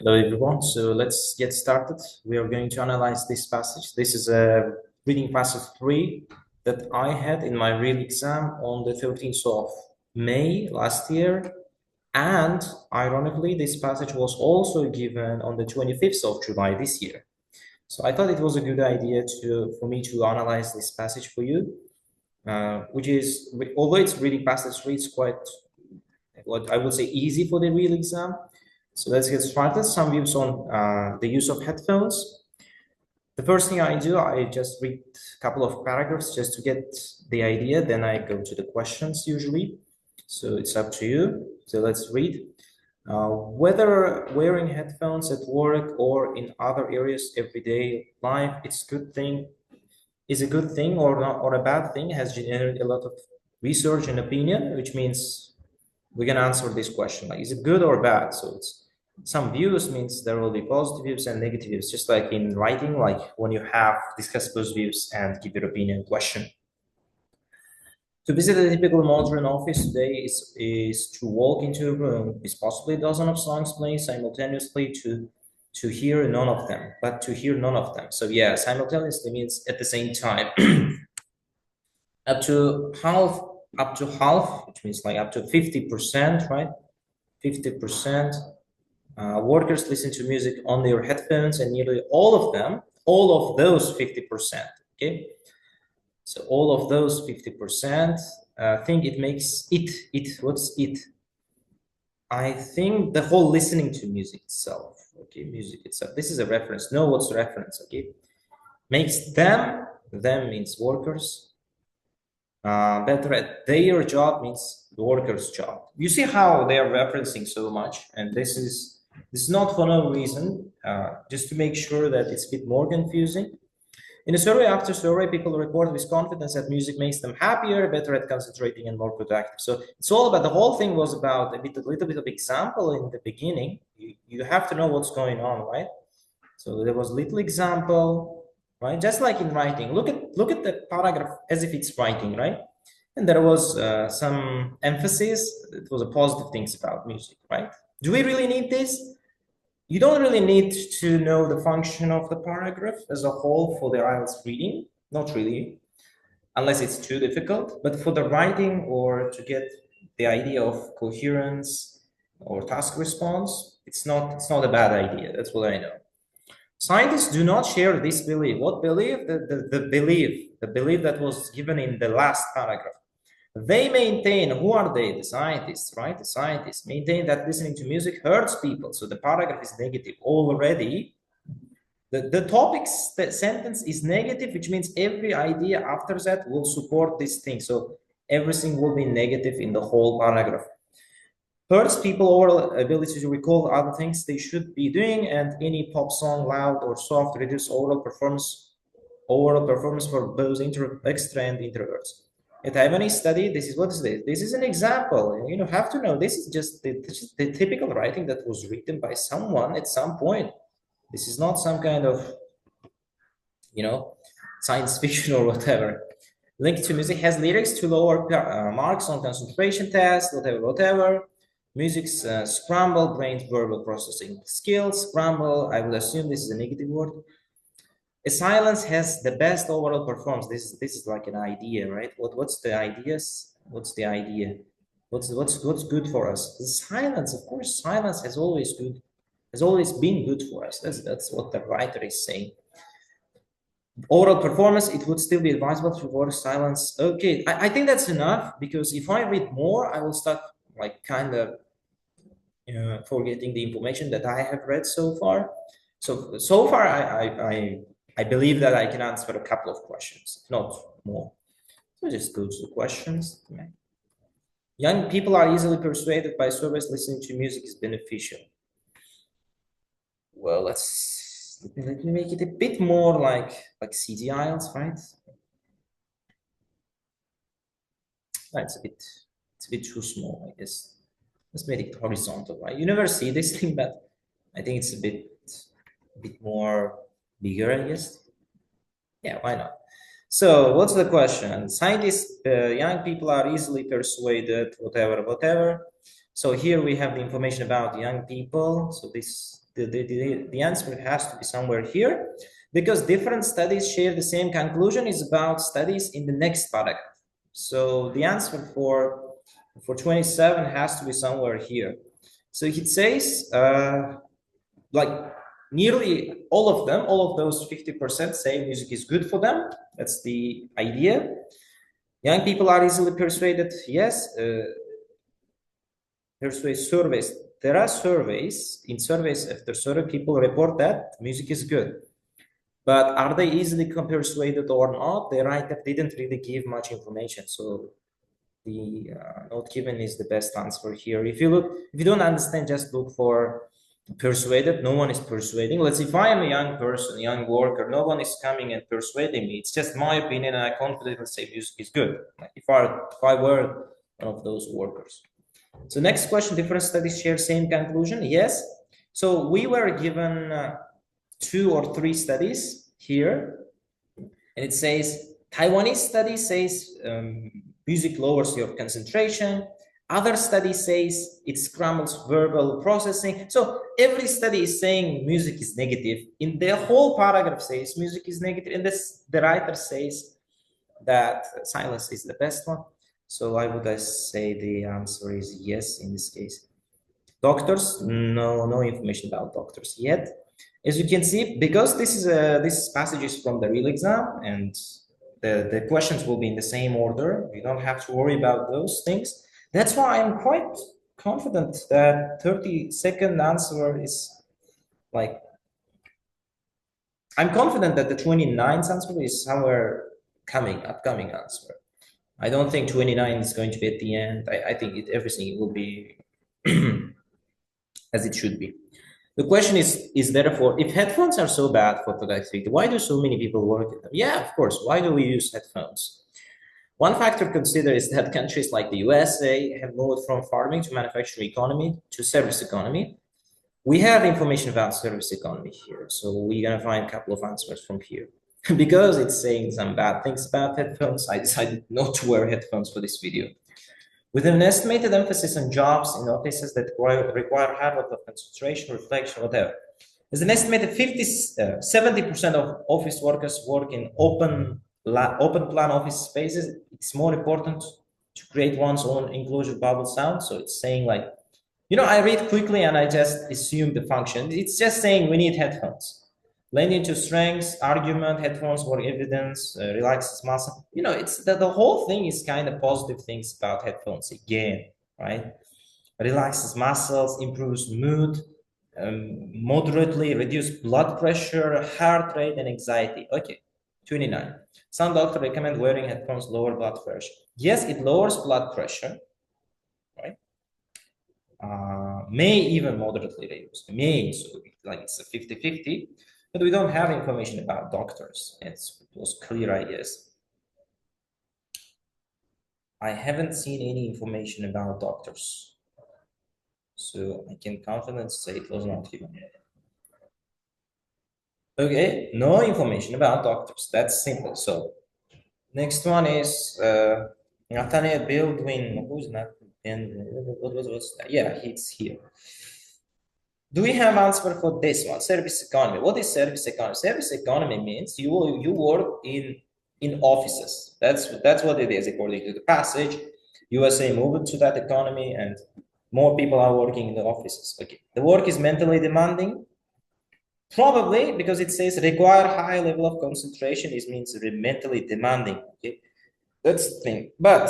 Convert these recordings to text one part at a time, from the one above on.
Hello, everyone. So let's get started. We are going to analyze this passage. This is a reading passage 3 that I had in my real exam on the 13th of May last year. And ironically, this passage was also given on the 25th of July this year. So I thought it was a good idea for me to analyze this passage for you, which is, although it's reading passage 3, it's quite, what I would say, easy for the real exam. So let's get started. Some views on the use of headphones. The first thing I do, I just read a couple of paragraphs just to get the idea. Then I go to the questions usually. So it's up to you. So let's read. Whether wearing headphones at work or in other areas everyday life, it's good thing is a good thing or not, or a bad thing has generated a lot of research and opinion, which means we're gonna answer this question like, is it good or bad? So it's some views means there will be positive views and negative views, just like in writing, like when you have discuss those views and give your opinion question. To visit a typical modern office today is to walk into a room with possibly a dozen of songs playing simultaneously to hear none of them, but to hear none of them. So yeah, simultaneously means at the same time. up to half, which means like up to 50%, right? 50%. Workers listen to music on their headphones, and nearly all of those 50%, okay? So all of those 50% think it makes what's it? I think the whole listening to music itself, okay, music itself. This is a reference. Know what's the reference, okay? Makes them means workers, better at their job means the worker's job. You see how they are referencing so much, and this is not for no reason, just to make sure that it's a bit more confusing. In a survey after survey, people report with confidence that music makes them happier, better at concentrating, and more productive. So it's all about, the whole thing was about a little bit of example in the beginning. You have to know what's going on, right? So there was little example, right? Just like in writing, look at the paragraph as if it's writing, right? And there was some emphasis. It was a positive things about music, right? Do we really need this? You don't really need to know the function of the paragraph as a whole for the IELTS reading, not really, unless it's too difficult. But for the writing or to get the idea of coherence or task response, it's not a bad idea. That's what I know. Scientists do not share this belief. What belief? The belief that was given in the last paragraph. They maintain, who are they? The scientists, right? The scientists maintain that listening to music hurts people. So the paragraph is negative already. The topics, the sentence is negative, which means every idea after that will support this thing. So everything will be negative in the whole paragraph. Hurts people overall ability to recall other things they should be doing, and any pop song, loud or soft, reduce overall performance for both extra and introverts. At Taiwanese study, this is what is this? This is an example. You have to know this is just the typical writing that was written by someone at some point. This is not some kind of, science fiction or whatever. Linked to music has lyrics to lower marks on concentration tests, whatever. Music's scramble brain's verbal processing skills. Scramble, I would assume this is a negative word. A silence has the best overall performance. This is like an idea, right? What's the ideas? What's the idea? What's good for us? The silence, of course, silence has always been good for us. That's what the writer is saying. Overall performance, it would still be advisable to avoid silence. Okay, I think that's enough, because if I read more, I will start like kind of forgetting the information that I have read so far. So far, I believe that I can answer a couple of questions, not more. So just go to the questions. Young people are easily persuaded by surveys listening to music is beneficial. Well, let me make it a bit more like CD IELTS, right? It's a bit too small, I guess. Let's make it horizontal, right? You never see this thing, but I think it's a bit more bigger, I guess. Yeah, why not? So what's the question? Scientists, young people are easily persuaded, whatever. So here we have the information about young people. So this the answer has to be somewhere here, because different studies share the same conclusion is about studies in the next paragraph. So the answer for 27 has to be somewhere here. So it says like nearly all of them, all of those 50% say music is good for them. That's the idea. Young people are easily persuaded. Yes. Persuade surveys. There are surveys. In surveys, after survey, people report that music is good. But are they easily persuaded or not? The writer didn't really give much information. So the note given is the best answer here. If you don't understand, just look for persuaded. No one is persuading. Let's say if I am a young person, young worker, no one is coming and persuading me. It's just my opinion, and I confidently say music is good. Like if I were one of those workers. So next question, different studies share same conclusion. Yes. So we were given 2 or 3 studies here, and it says Taiwanese study says music lowers your concentration. Other study says it scrambles verbal processing. So every study is saying music is negative. In the whole paragraph says music is negative, and the writer says that silence is the best one. So I would say the answer is yes in this case. Doctors, no information about doctors yet. As you can see, because this passage is from the real exam and the questions will be in the same order, you don't have to worry about those things. That's why I'm quite confident that 30-second answer is like, I'm confident that the 29th answer is somewhere upcoming answer. I don't think 29 is going to be at the end. I think everything will be as it should be. The question is therefore, if headphones are so bad for productivity, why do so many people work in them? Yeah, of course. Why do we use headphones? One factor to consider is that countries like the USA have moved from farming to manufacturing economy to service economy. We have information about service economy here, so we're gonna find a couple of answers from here. Because it's saying some bad things about headphones, I decided not to wear headphones for this video. With an estimated emphasis on jobs in offices that require high level of concentration, reflection, whatever. There's an estimated 70% of office workers work in open plan office spaces. It's more important to create one's own enclosure bubble sound. So it's saying like, I read quickly and I just assume the function. It's just saying we need headphones. Lend into strengths, argument, headphones for evidence, relaxes muscle. It's the whole thing is kind of positive things about headphones again, right? Relaxes muscles, improves mood, moderately reduce blood pressure, heart rate, and anxiety. Okay, 29. Some doctors recommend wearing headphones lower blood pressure. Yes, it lowers blood pressure, right? May even moderately reduce. May, so like it's a 50-50. But we don't have information about doctors. It was clear, I guess. I haven't seen any information about doctors. So I can confidently say it was not given. Okay, no information about doctors. That's simple. So next one is Nathaniel Baldwin. Who's not? What's that? Yeah, he's here. Do we have answer for this one? Service economy. What is service economy? Service economy means you work in offices. That's what it is according to the passage. USA moved to that economy, and more people are working in the offices. Okay, the work is mentally demanding. Probably because it says require high level of concentration. It means mentally demanding. Okay, that's the thing. But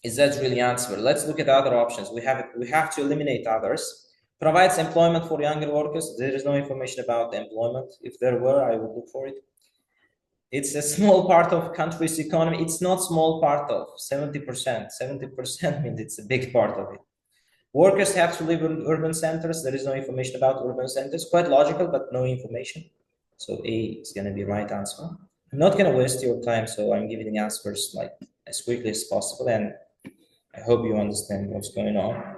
is that really answer? Let's look at other options. We have to eliminate others. Provides employment for younger workers. There is no information about the employment. If there were, I would look for it. It's a small part of country's economy. It's not small part of 70%. 70% means it's a big part of it. Workers have to live in urban centers. There is no information about urban centers. Quite logical, but no information. So A is going to be right answer. I'm not going to waste your time, so I'm giving the answers like as quickly as possible, and I hope you understand what's going on.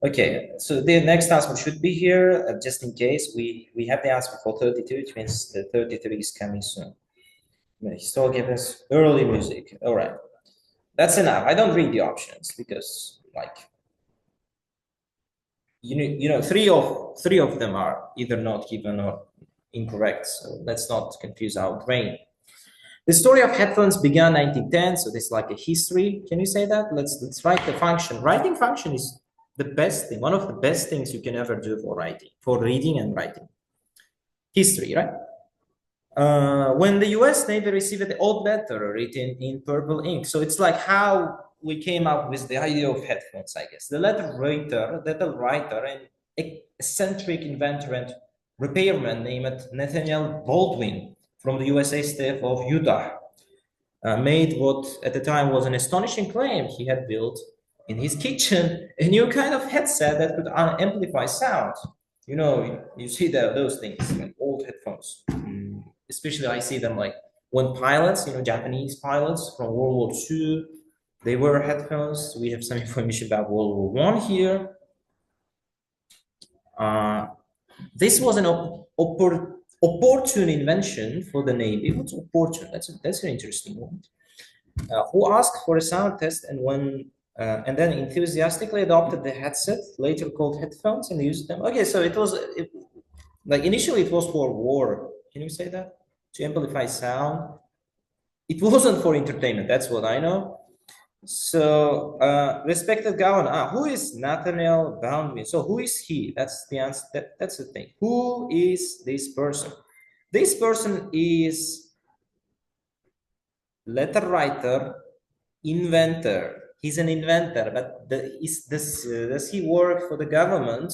Okay, so the next answer should be here, just in case. We have the answer for 32, which means the 33 is coming soon. He still give us early music. All right, that's enough. I don't read the options because, like, three of them are either not given or incorrect. So let's not confuse our brain. The story of headphones began 1910, so this is like a history. Can you say that? Let's write the function. Writing function is the best thing, one of the best things you can ever do for writing, for reading and writing. History, right? When the US Navy received the old letter written in purple ink. So it's like how we came up with the idea of headphones, I guess. The letter writer, an eccentric inventor and repairman named Nathaniel Baldwin from the USA state of Utah, made what at the time was an astonishing claim. He had built in his kitchen a new kind of headset that could amplify sound. You see those things, like old headphones. Especially I see them like when pilots, Japanese pilots from World War II, they wear headphones. We have some information about World War One here. This was an opportune invention for the Navy. What's opportune? That's an interesting one. Who asked for a sound test and then enthusiastically adopted the headset, later called headphones, and used them. Okay, so like initially it was for war. Can you say that? To amplify sound. It wasn't for entertainment. That's what I know. So, respected governor, who is Nathaniel Baldwin? So, who is he? That's the answer. That's the thing. Who is this person? This person is letter writer, inventor. He's an inventor, but does he work for the government?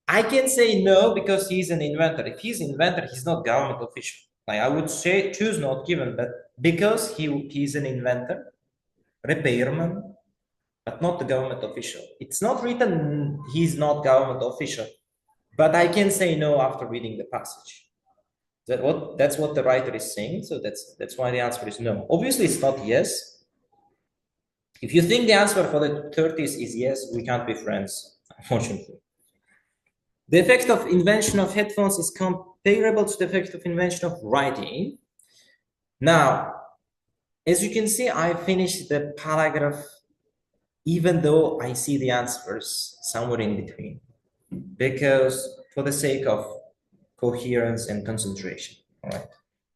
I can say no because he's an inventor. If he's an inventor, he's not government official. Like I would say, choose not given, but because he's an inventor, repairman, but not the government official. It's not written he's not government official, but I can say no after reading the passage. That's what the writer is saying. So that's why the answer is no. Obviously, it's not yes. If you think the answer for the 30s is yes, we can't be friends, unfortunately. The effect of invention of headphones is comparable to the effect of invention of writing. Now, as you can see, I finished the paragraph even though I see the answers somewhere in between, because for the sake of coherence and concentration, all right?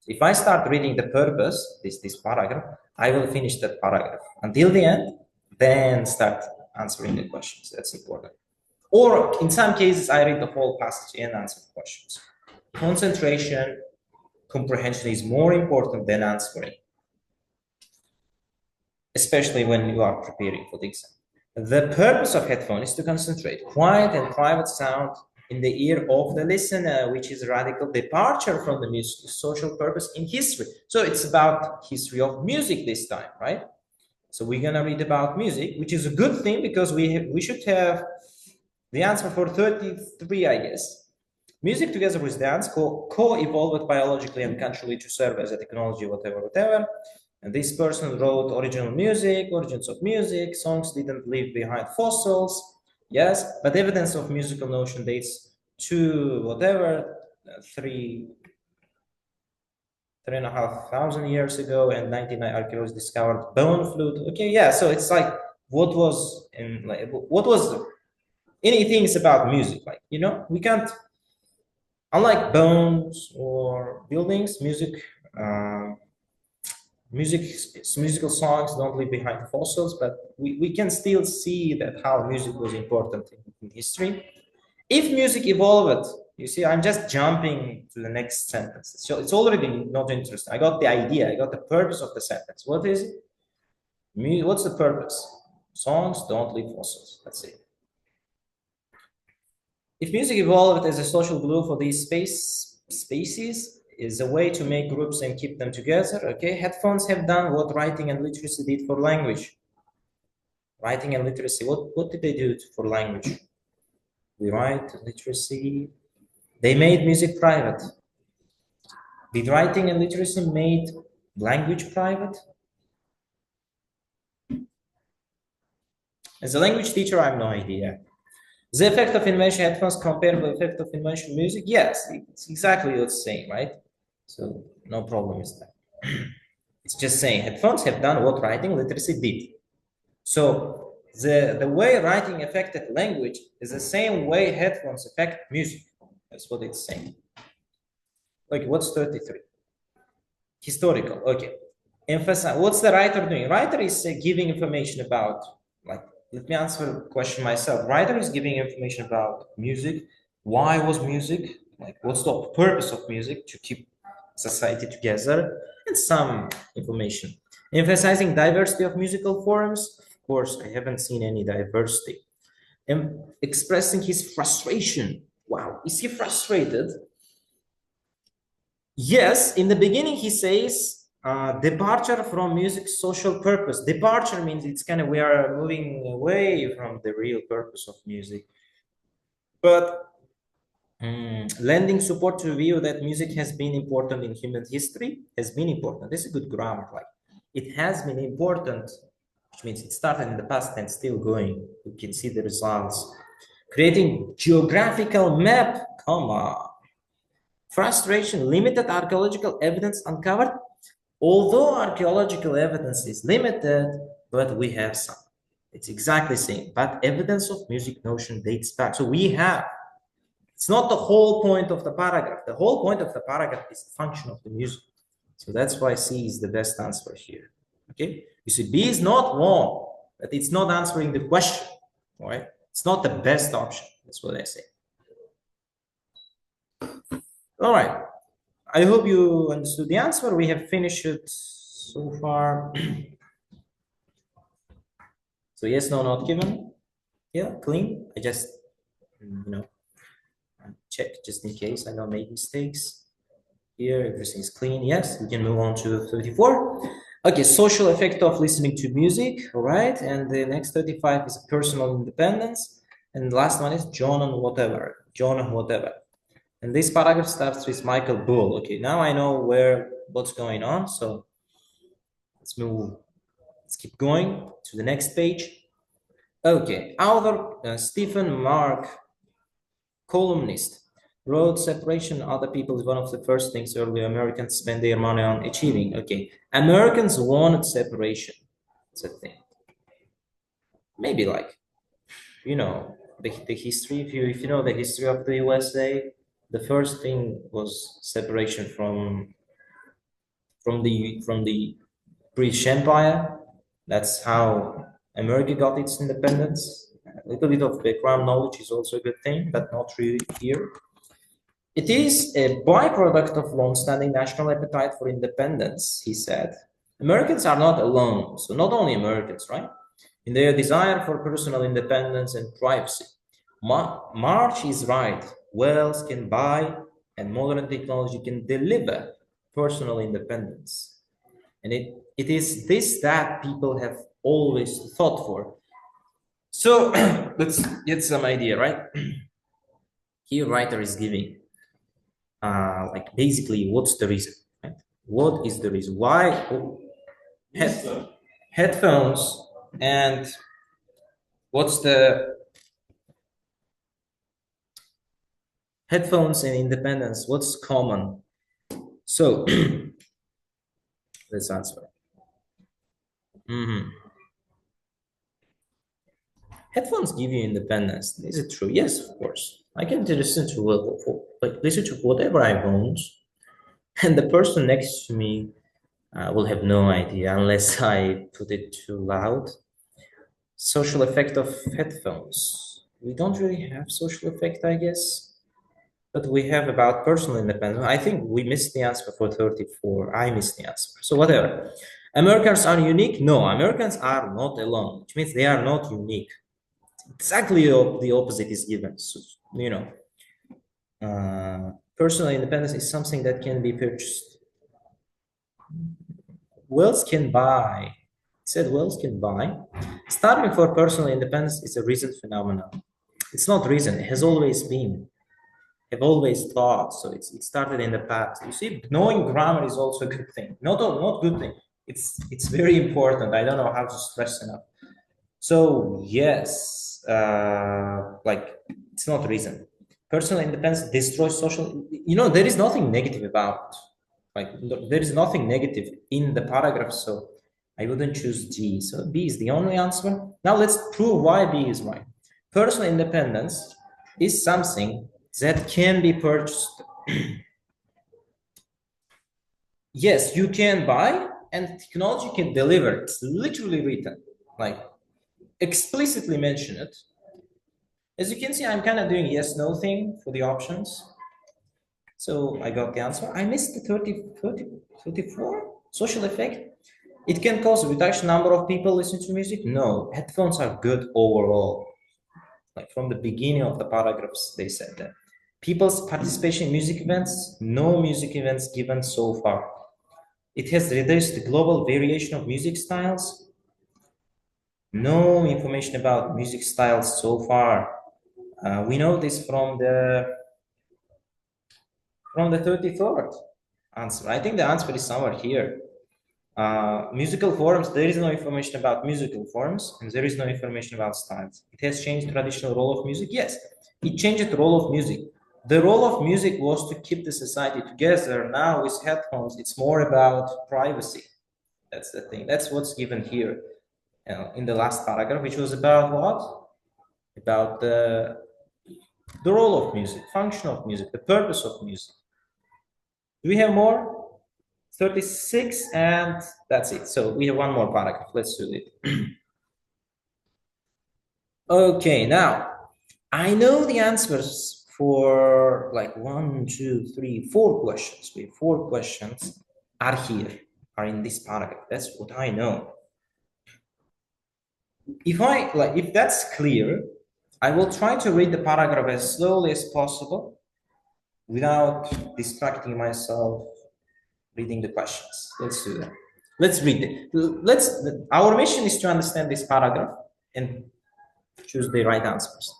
If I start reading the purpose, this paragraph, I will finish that paragraph until the end, then start answering the questions. That's important. Or in some cases, I read the whole passage and answer the questions. Concentration, comprehension is more important than answering, especially when you are preparing for the exam. The purpose of headphone is to concentrate. Quiet and private sound in the ear of the listener, which is a radical departure from the social purpose in history. So it's about history of music this time, right? So we're gonna read about music, which is a good thing because we should have the answer for 33, I guess. Music together with dance co-evolved biologically and culturally to serve as a technology, whatever. And this person wrote original music, origins of music, songs didn't leave behind fossils, yes, but evidence of musical notion dates to whatever, 3,500 years ago, and 99 archaeologists discovered bone flute. Okay, yeah, so it's like what was anything is about music, like we can't, unlike bones or buildings, musical songs don't leave behind fossils, but we can still see that how music was important in history. If music evolved, you see, I'm just jumping to the next sentence. So it's already not interesting. I got the idea. I got the purpose of the sentence. What is it? What's the purpose? Songs don't leave fossils. Let's see. If music evolved as a social glue for these species, is a way to make groups and keep them together. Okay, headphones have done what writing and literacy did for language. Writing and literacy, what did they do for language? We write literacy. They made music private. Did writing and literacy made language private? As a language teacher, I have no idea. The effect of invention headphones comparable effect of invention music? Yes, it's exactly what it's saying, right? So no problem with that. It's just saying headphones have done what writing literacy did. So The way writing affected language is the same way headphones affect music. That's what it's saying. Okay, what's 33? Historical, okay. Emphasize, what's the writer doing? Writer is giving information about, like, let me answer the question myself. Writer is giving information about music. Why was music? Like, what's the purpose of music? To keep society together, and some information. Emphasizing diversity of musical forms. Of course, I haven't seen any diversity. And expressing his frustration. Wow, is he frustrated? Yes, in the beginning he says departure from music's social purpose. Departure means it's kind of we are moving away from the real purpose of music. But lending support to the view that music has been important in human history has been important. This is good grammar. Like it has been important, which means it started in the past and still going. You can see the results. Creating geographical map, comma. Frustration, limited archaeological evidence uncovered. Although archaeological evidence is limited, but we have some. It's exactly the same, but evidence of music notion dates back. So we have, it's not the whole point of the paragraph. The whole point of the paragraph is the function of the music. So that's why C is the best answer here. Okay, you see, B is not wrong, but it's not answering the question, all right? It's not the best option. That's what I say. All right. I hope you understood the answer. We have finished it so far. So yes, no, not given. Yeah, clean. I just, check just in case I don't make mistakes. Here, everything is clean. Yes, we can move on to 34. Okay, social effect of listening to music. All right. And the next 35 is personal independence. And the last one is John and whatever. John and whatever. And this paragraph starts with Michael Bull. Okay, now I know what's going on. So let's move. Let's keep going to the next page. Okay, author Stephen Mark, columnist, wrote separation other people is one of the first things early Americans spend their money on achieving. Okay, Americans wanted separation. It's a thing. Maybe like, the history. If you know the history of the USA, the first thing was separation from the British Empire. That's how America got its independence. A little bit of background knowledge is also a good thing, but not really here. It is a byproduct of long-standing national appetite for independence, he said. Americans are not alone, so not only Americans, right? In their desire for personal independence and privacy. March is right. Wealth can buy and modern technology can deliver personal independence. And it is this that people have always thought for. So let's get some idea, right? Here writer is giving like basically what's the reason, right? What is the reason? Why headphones and what's the headphones and independence? What's common? So let's answer. Headphones give you independence. Is it true? Yes, of course. I can listen to listen to whatever I want, and the person next to me will have no idea unless I put it too loud. Social effect of headphones. We don't really have social effect, I guess, but we have about personal independence. I think we missed the answer for 34. I missed the answer. So whatever. Americans are unique? No, Americans are not alone, which means they are not unique. Exactly the opposite is given. So, personal independence is something that can be purchased. Wealth can buy. It said wealth can buy. Starving for personal independence is a recent phenomenon. It's not recent. It has always been. Have always thought. So it started in the past. You see, knowing grammar is also a good thing. Not good thing. It's very important. I don't know how to stress enough. So yes, it's not reason. Personal independence destroys social. There is nothing negative about. There is nothing negative in the paragraph. So I wouldn't choose D. So B is the only answer. Now let's prove why B is right. Personal independence is something that can be purchased. Yes, you can buy and technology can deliver. It's literally written, like explicitly mention it. As you can see, I'm kind of doing yes, no thing for the options. So I got the answer. I missed the 34 social effect. It can cause a reduction number of people listening to music. No, headphones are good overall. Like from the beginning of the paragraphs, they said that. People's participation in music events, no music events given so far. It has reduced the global variation of music styles. No information about music styles so far. We know this from the 33rd answer. I think the answer is somewhere here. Musical forms, there is no information about musical forms, and there is no information about styles. It has changed traditional role of music. Yes, it changed the role of music. The role of music was to keep the society together. Now with headphones, it's more about privacy. That's the thing. That's what's given here in the last paragraph, which was about what? About the role of music, function of music, the purpose of music. Do we have more? 36, and that's it. So we have one more paragraph. Let's do it. Okay, now I know the answers for like 1, 2, 3, 4 questions. We have 4 questions are here, are in this paragraph. That's what I know. If that's clear, I will try to read the paragraph as slowly as possible without distracting myself reading the questions. Let's do that. Let's read it. Our mission is to understand this paragraph and choose the right answers.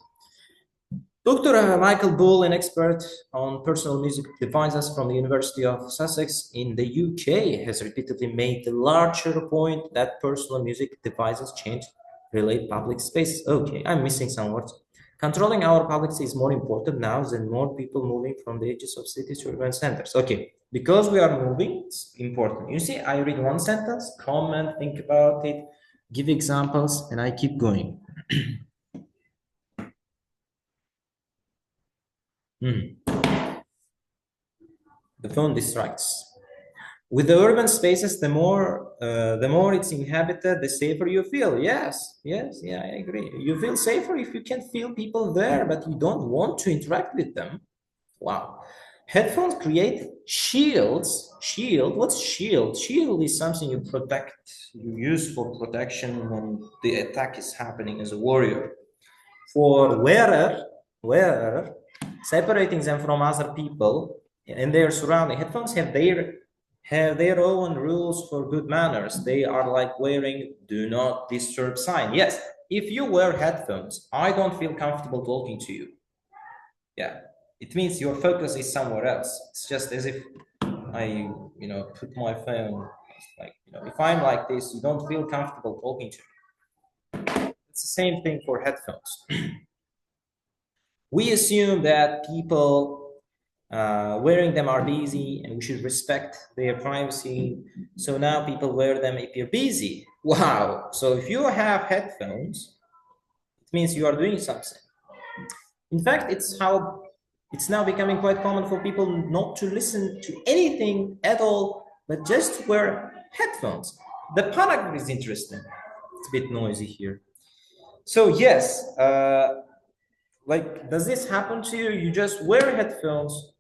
Dr. Michael Bull, an expert on personal music devices from the University of Sussex in the UK, has repeatedly made the larger point that personal music devices change relate public spaces. Okay, I'm missing some words. Controlling our public space is more important now than more people moving from the edges of cities to urban centers. Okay, because we are moving, it's important. You see, I read one sentence, comment, think about it, give examples, and I keep going. The phone distracts. With the urban spaces, the more it's inhabited, the safer you feel. Yes, yes, yeah, I agree. You feel safer if you can feel people there, but you don't want to interact with them. Wow. Headphones create shields. Shield, what's shield? Shield is something you protect, you use for protection when the attack is happening as a warrior. For wearer, separating them from other people and their surrounding. Headphones have their own rules for good manners. They are like wearing do not disturb sign. Yes, if you wear headphones, I don't feel comfortable talking to you. Yeah, it means your focus is somewhere else. It's just as if I, put my phone, like, if I'm like this, you don't feel comfortable talking to me. It's the same thing for headphones. We assume that people wearing them are busy and we should respect their privacy. So now people wear them if you're busy. Wow. So if you have headphones, it means you are doing something. In fact, it's now becoming quite common for people not to listen to anything at all, but just to wear headphones. The paragraph is interesting. It's a bit noisy here. So yes, like, does this happen to you? You just wear headphones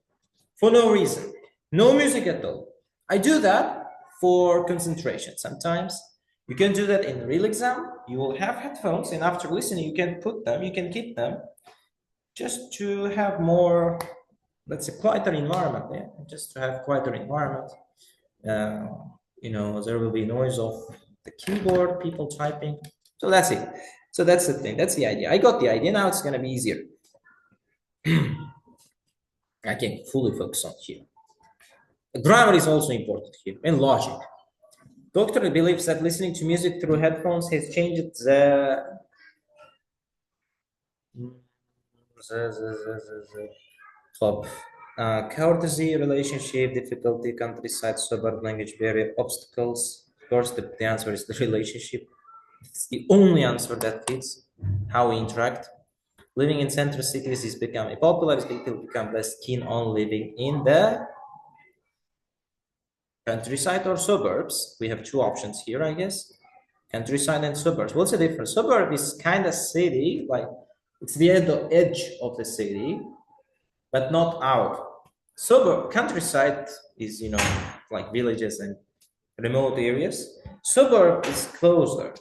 for no reason, no music at all. I do that for concentration. Sometimes you can do that in real exam. You will have headphones, and after listening, you can put them, you can keep them, just to have more, let's say, quieter environment. Yeah, just to have quieter environment. There will be noise of the keyboard, people typing. So that's it. So that's the thing. That's the idea. I got the idea. Now it's gonna be easier. I can fully focus on here. Grammar is also important here, and logic. Doctor believes that listening to music through headphones has changed the courtesy, relationship, difficulty, countryside, suburb, language barrier, obstacles. Of course, the answer is the relationship. It's the only answer that fits how we interact. Living in central cities is becoming popular as people become less keen on living in the countryside or suburbs. We have two options here, I guess. Countryside and suburbs. What's the difference? Suburb is kind of city, like it's the edge of the city, but not out. Suburb, countryside is, like villages and remote areas. Suburb is closer.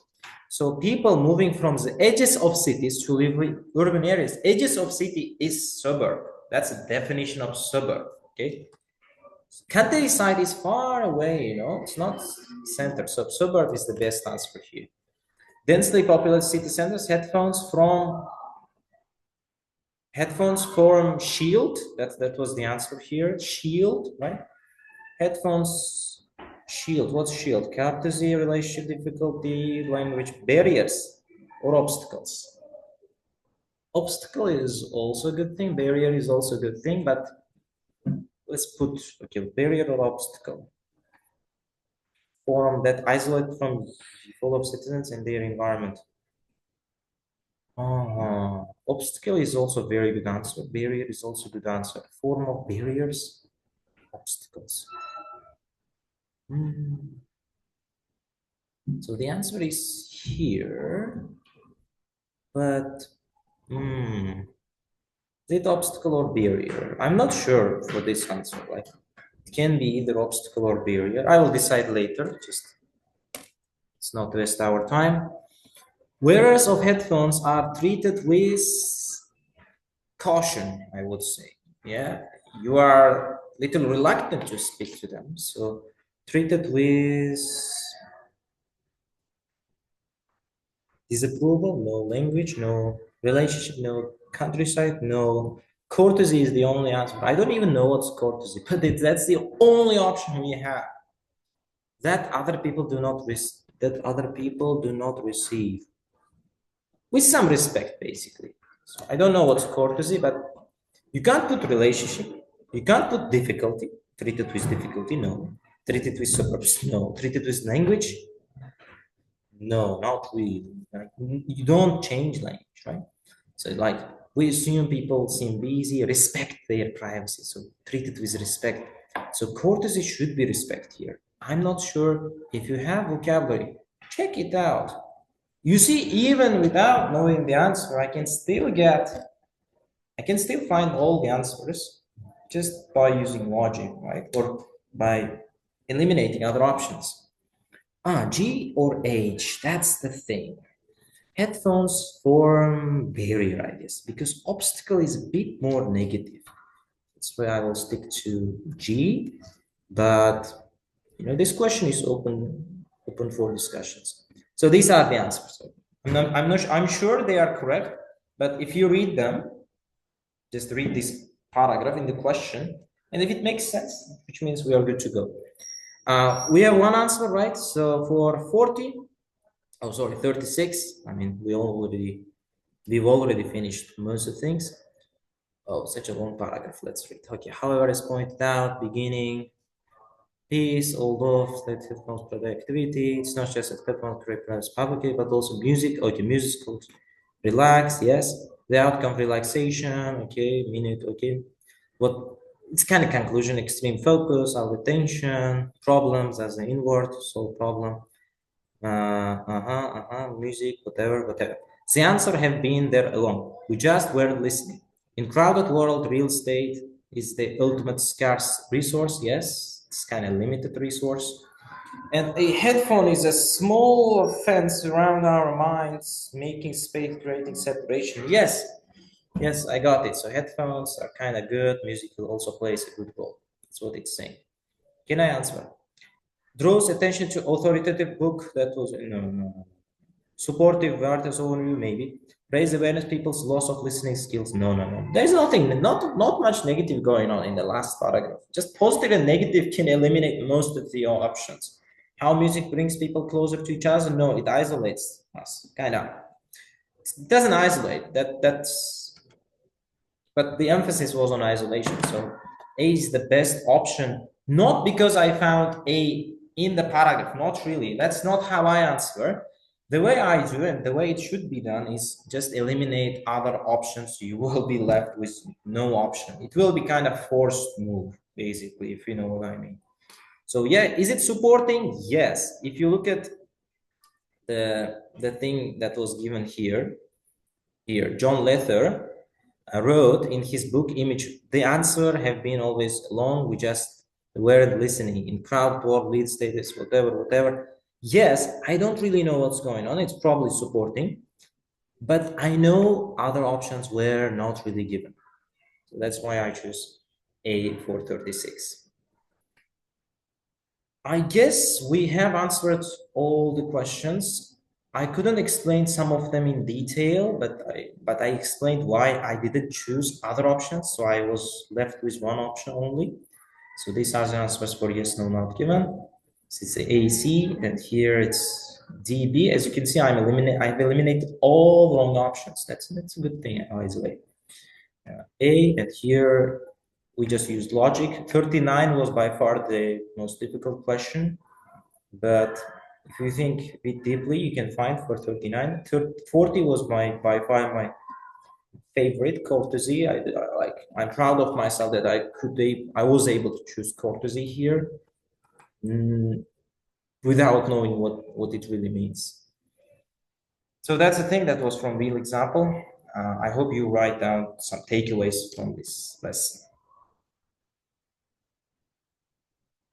So people moving from the edges of cities to live in urban areas. Edges of city is suburb. That's the definition of suburb. Okay. Countryside is far away, it's not center. So suburb is the best answer here. Densely populated city centers, headphones form shield. That was the answer here. Shield, right? Headphones shield. What's shield? Courtesy, relationship difficulty, language barriers, or obstacles. Obstacle is also a good thing. Barrier is also a good thing, but let's put barrier or obstacle. Form that isolate from fellow citizens and their environment. Obstacle is also a very good answer. Barrier is also a good answer. Form of barriers, obstacles. So the answer is here, but is it obstacle or barrier? I'm not sure for this answer. Like it can be either obstacle or barrier. I will decide later. Just let's not waste our time. Wearers of headphones are treated with caution, I would say. Yeah, you are a little reluctant to speak to them. So treated with disapproval, no language, no relationship, no countryside, no courtesy is the only answer. I don't even know what's courtesy, but that's the only option we have. That other people do not receive. With some respect, basically. So I don't know what's courtesy, but you can't put relationship. You can't put difficulty. Treated with difficulty, no. Treated with suburbs, no. Treated with language, no, not really. Like, you don't change language, right? So like we assume people seem busy, respect their privacy. So treated with respect. So courtesy should be respect here. I'm not sure if you have vocabulary. Check it out. You see, even without knowing the answer, I can still find all the answers just by using logic, right? Or by eliminating other options. G or H, that's the thing. Headphones form barrier, I guess, because obstacle is a bit more negative. That's why I will stick to G, but this question is open for discussions. So these are the answers. I'm sure they are correct, but if you read them, just read this paragraph in the question, and if it makes sense, which means we are good to go. We have one answer, right? So for 36. I mean, we've already finished most of things. Oh, such a long paragraph. Let's read. Okay. However, as pointed out, beginning, peace, although that headphones productivity, it's not just that headphones requires publicly, but also music. Okay, music, relax. Yes, the outcome relaxation. Okay, minute. Okay, what? It's kind of conclusion, extreme focus, our attention, problems as an inward, solve problem, music, whatever. The answer have been there alone. We just weren't listening. In crowded world, real estate is the ultimate scarce resource. Yes, it's kind of limited resource. And a headphone is a small fence around our minds, making space, creating separation. Yes, I got it. So headphones are kind of good. Music also plays a good role. That's what it's saying. Can I answer? Draws attention to authoritative book that was no. Supportive artists overview, maybe. Raise awareness people's loss of listening skills. No. There's nothing, not much negative going on in the last paragraph. Just positive and negative can eliminate most of the options. How music brings people closer to each other? No, it isolates us, kind of. It doesn't isolate. But the emphasis was on isolation. So A is the best option, not because I found A in the paragraph. Not really. That's not how I answer. The way I do and the way it should be done is just eliminate other options. You will be left with no option. It will be kind of forced move, basically, if you know what I mean. So yeah, is it supporting? Yes. If you look at the thing that was given here, John Lether wrote in his book Image, the answer have been always long. We just weren't listening in crowd work, lead status, whatever. Yes, I don't really know what's going on. It's probably supporting, but I know other options were not really given. So that's why I choose A for 36. I guess we have answered all the questions. I couldn't explain some of them in detail, but I explained why I didn't choose other options, so I was left with one option only. So these are the answers for yes, no, not given. So it's AC, and here it's DB. As you can see, I've eliminated all wrong options. That's a good thing, by the way. A, and here we just used logic. 39 was by far the most difficult question, but if you think a bit deeply, you can find for 39. 40 was by far my favorite, courtesy. I'm proud of myself that I was able to choose courtesy here, without knowing what it really means. So that's the thing that was from real example. I hope you write down some takeaways from this lesson.